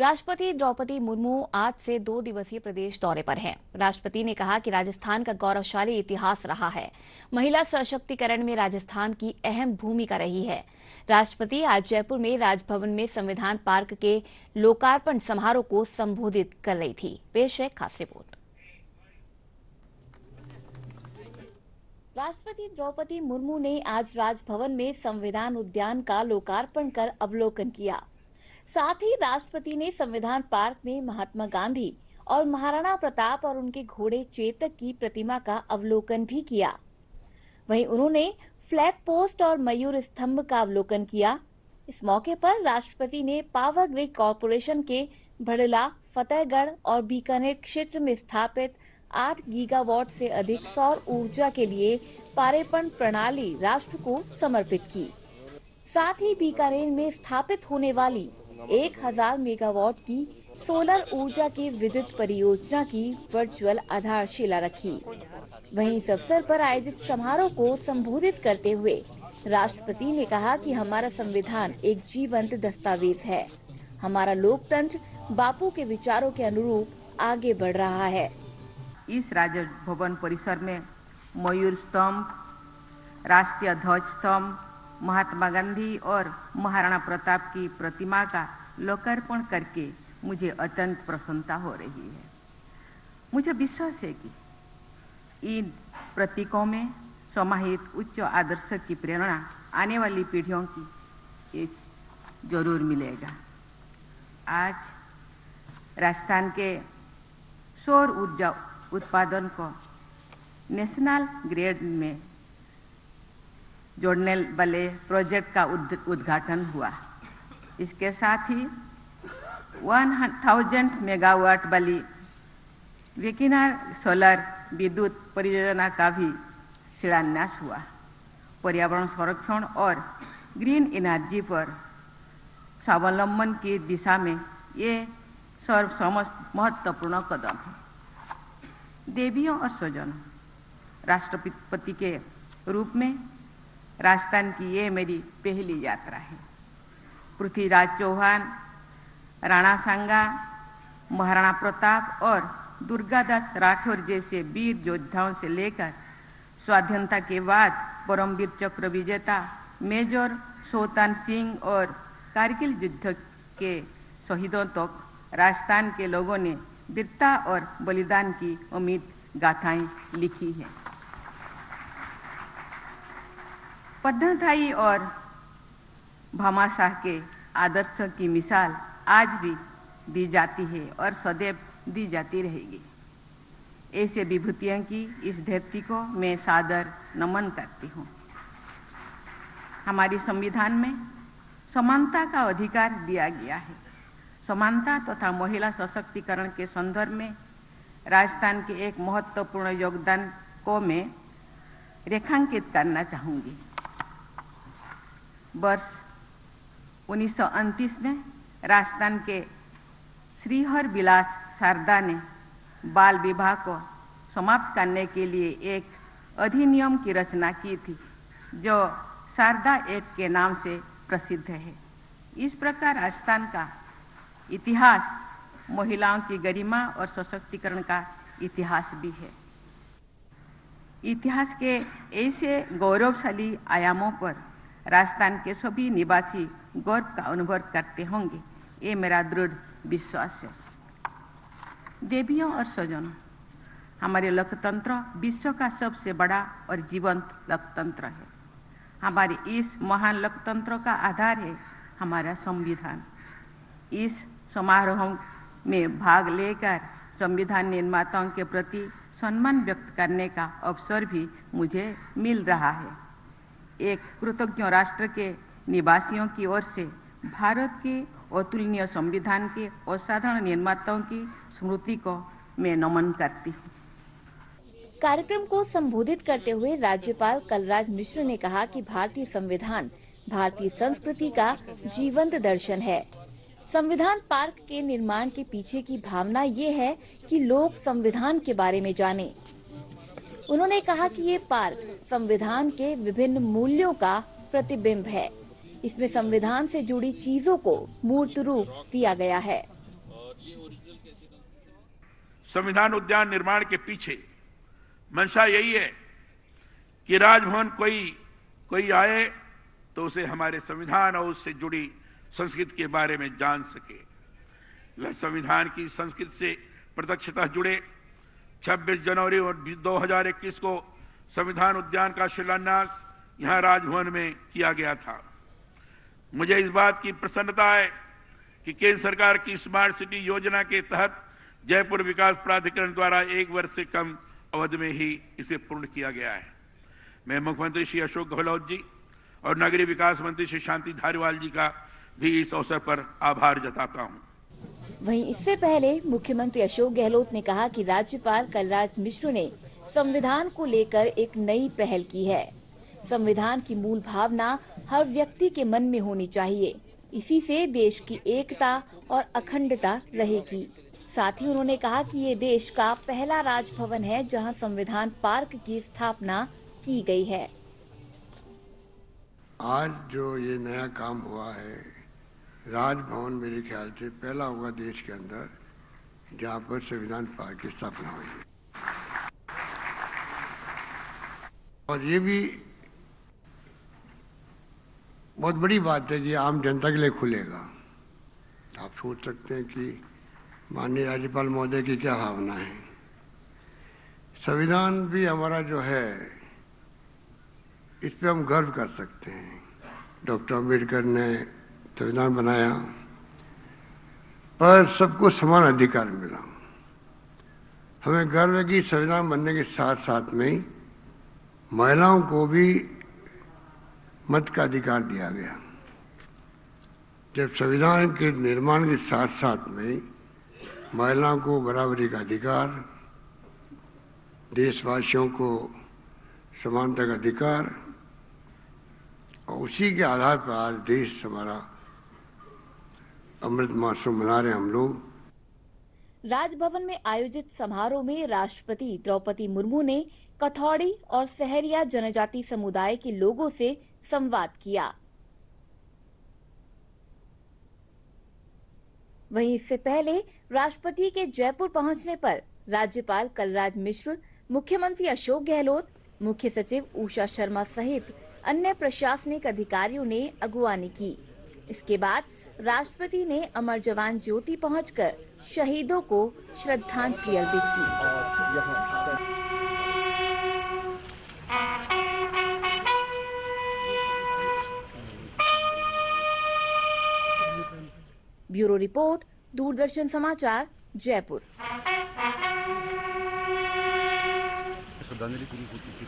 राष्ट्रपति द्रौपदी मुर्मू आज से 2 दिवसीय प्रदेश दौरे पर हैं। राष्ट्रपति ने कहा कि राजस्थान का गौरवशाली इतिहास रहा है। महिला सशक्तिकरण में राजस्थान की अहम भूमिका रही है। राष्ट्रपति आज जयपुर में राजभवन में संविधान पार्क के लोकार्पण समारोह को संबोधित कर रही थी। पेश है खास रिपोर्ट। राष्ट्रपति द्रौपदी मुर्मू ने आज राजभवन में संविधान उद्यान का लोकार्पण कर अवलोकन किया। साथ ही राष्ट्रपति ने संविधान पार्क में महात्मा गांधी और महाराणा प्रताप और उनके घोड़े चेतक की प्रतिमा का अवलोकन भी किया। वहीं उन्होंने फ्लैग पोस्ट और मयूर स्तंभ का अवलोकन किया। इस मौके पर राष्ट्रपति ने पावर ग्रिड कॉरपोरेशन के भड़ला, फतेहगढ़ और बीकानेर क्षेत्र में स्थापित 8 गीगावाट से अधिक सौर ऊर्जा के लिए पारेपण प्रणाली राष्ट्र को समर्पित की। साथ ही बीकानेर में स्थापित होने वाली 1000 मेगावाट की सोलर ऊर्जा की विद्युत परियोजना की वर्चुअल आधारशिला रखी। वहीं इस अवसर पर आयोजित समारोह को संबोधित करते हुए राष्ट्रपति ने कहा कि हमारा संविधान एक जीवंत दस्तावेज है। हमारा लोकतंत्र बापू के विचारों के अनुरूप आगे बढ़ रहा है। इस राजभवन परिसर में मयूर स्तंभ, राष्ट्रीय ध्वज स्तंभ, महात्मा गांधी और महाराणा प्रताप की प्रतिमा का लोकार्पण करके मुझे अत्यंत प्रसन्नता हो रही है। मुझे विश्वास है कि इन प्रतीकों में समाहित उच्च आदर्श की प्रेरणा आने वाली पीढ़ियों की जरूर मिलेगा। आज राजस्थान के सौर ऊर्जा उत्पादन को नेशनल ग्रिड में जोड़ने वाले प्रोजेक्ट का उद्घाटन हुआ। इसके साथ ही 1000 मेगावाट वाली बीकानेर सोलर विद्युत परियोजना का भी शिलान्यास हुआ। पर्यावरण संरक्षण और ग्रीन एनर्जी पर स्वावलंबन की दिशा में ये सर्वसमस्त महत्वपूर्ण कदम है। देवियों और स्वजनों, राष्ट्रपति के रूप में राजस्थान की ये मेरी पहली यात्रा है। पृथ्वीराज चौहान, राणा सांगा, महाराणा प्रताप और दुर्गादास राठौर जैसे वीर योद्धाओं से लेकर स्वाधीनता के बाद परमवीर चक्र विजेता मेजर सोतान सिंह और कारगिल युद्ध के शहीदों तक राजस्थान के लोगों ने वीरता और बलिदान की अमिट गाथाएं लिखी हैं। पद्मधाई और भामाशाह के आदर्श की मिसाल आज भी दी जाती है और सदैव दी जाती रहेगी। ऐसे विभूतियों की इस धरती को मैं सादर नमन करती हूँ। हमारी संविधान में समानता का अधिकार दिया गया है। समानता तथा महिला सशक्तिकरण के संदर्भ में राजस्थान के एक महत्वपूर्ण योगदान को मैं रेखांकित करना चाहूंगी। वर्ष 1929 में राजस्थान के श्रीहर बिलास शारदा ने बाल विवाह को समाप्त करने के लिए एक अधिनियम की रचना की थी, जो शारदा एक्ट के नाम से प्रसिद्ध है। इस प्रकार राजस्थान का इतिहास महिलाओं की गरिमा और सशक्तिकरण का इतिहास भी है। इतिहास के ऐसे गौरवशाली आयामों पर राजस्थान के सभी निवासी गर्व का अनुभव करते होंगे, ये मेरा दृढ़ विश्वास है। देवियों और स्वजनों, हमारे लोकतंत्र विश्व का सबसे बड़ा और जीवंत लोकतंत्र है। हमारे इस महान लोकतंत्र का आधार है हमारा संविधान। इस समारोह में भाग लेकर संविधान निर्माताओं के प्रति सम्मान व्यक्त करने का अवसर भी मुझे मिल रहा है। एक कृतज्ञ राष्ट्र के निवासियों की ओर से भारत के अतुलनीय संविधान के असाधारण निर्माताओं की स्मृति को मैं नमन करती हूँ। कार्यक्रम को संबोधित करते हुए राज्यपाल कलराज मिश्र ने कहा कि भारतीय संविधान भारतीय संस्कृति का जीवंत दर्शन है। संविधान पार्क के निर्माण के पीछे की भावना ये है कि लोग संविधान के बारे में जानें। उन्होंने कहा कि ये पार्क संविधान के विभिन्न मूल्यों का प्रतिबिंब है। इसमें संविधान से जुड़ी चीजों को मूर्त रूप दिया गया है। संविधान उद्यान निर्माण के पीछे मंशा यही है कि राजभवन कोई आए तो उसे हमारे संविधान और उससे जुड़ी संस्कृति के बारे में जान सके। वह संविधान की संस्कृति से प्रत्यक्षतः जुड़े 26 जनवरी 2021 को संविधान उद्यान का शिलान्यास यहां राजभवन में किया गया था। मुझे इस बात की प्रसन्नता है कि केंद्र सरकार की स्मार्ट सिटी योजना के तहत जयपुर विकास प्राधिकरण द्वारा 1 वर्ष से कम अवधि में ही इसे पूर्ण किया गया है। मैं मुख्यमंत्री श्री अशोक गहलोत जी और नगरीय विकास मंत्री श्री शांति धारीवाल जी का भी इस अवसर पर आभार जताता हूं। वहीं इससे पहले मुख्यमंत्री अशोक गहलोत ने कहा कि राज्यपाल कलराज मिश्र ने संविधान को लेकर एक नई पहल की है। संविधान की मूल भावना हर व्यक्ति के मन में होनी चाहिए। इसी से देश की एकता और अखंडता रहेगी। साथ ही उन्होंने कहा कि ये देश का पहला राजभवन है जहां संविधान पार्क की स्थापना की गई है। आज जो ये नया काम हुआ है, राजभवन मेरे ख्याल से पहला होगा देश के अंदर जहां पर संविधान पार्क की स्थापना हुई है। और ये भी बहुत बड़ी बात है कि आम जनता के लिए खुलेगा। आप सोच सकते हैं कि माननीय राज्यपाल महोदय की क्या भावना है। संविधान भी हमारा जो है इस पे हम गर्व कर सकते हैं। डॉक्टर अम्बेडकर ने संविधान बनाया पर सबको समान अधिकार मिला। हमें गर्व है कि संविधान बनने के साथ साथ में महिलाओं को भी मत का अधिकार दिया गया। जब संविधान के निर्माण के साथ साथ में महिलाओं को बराबरी का अधिकार, देशवासियों को समानता का अधिकार, और उसी के आधार पर आज देश हमारा अमृत महोत्सव मना रहे हैं हम लोग। राजभवन में आयोजित समारोह में राष्ट्रपति द्रौपदी मुर्मू ने कथौड़ी और सहरिया जनजाति समुदाय के लोगों से संवाद किया। वहीं इससे पहले राष्ट्रपति के जयपुर पहुंचने पर राज्यपाल कलराज मिश्र, मुख्यमंत्री अशोक गहलोत, मुख्य सचिव उषा शर्मा सहित अन्य प्रशासनिक अधिकारियों ने अगुवानी की। इसके बाद राष्ट्रपति ने अमर जवान ज्योति पहुंचकर शहीदों को श्रद्धांजलि अर्पित की। ब्यूरो रिपोर्ट, दूरदर्शन समाचार, जयपुर। श्रद्धांजलि पूरी होती थी।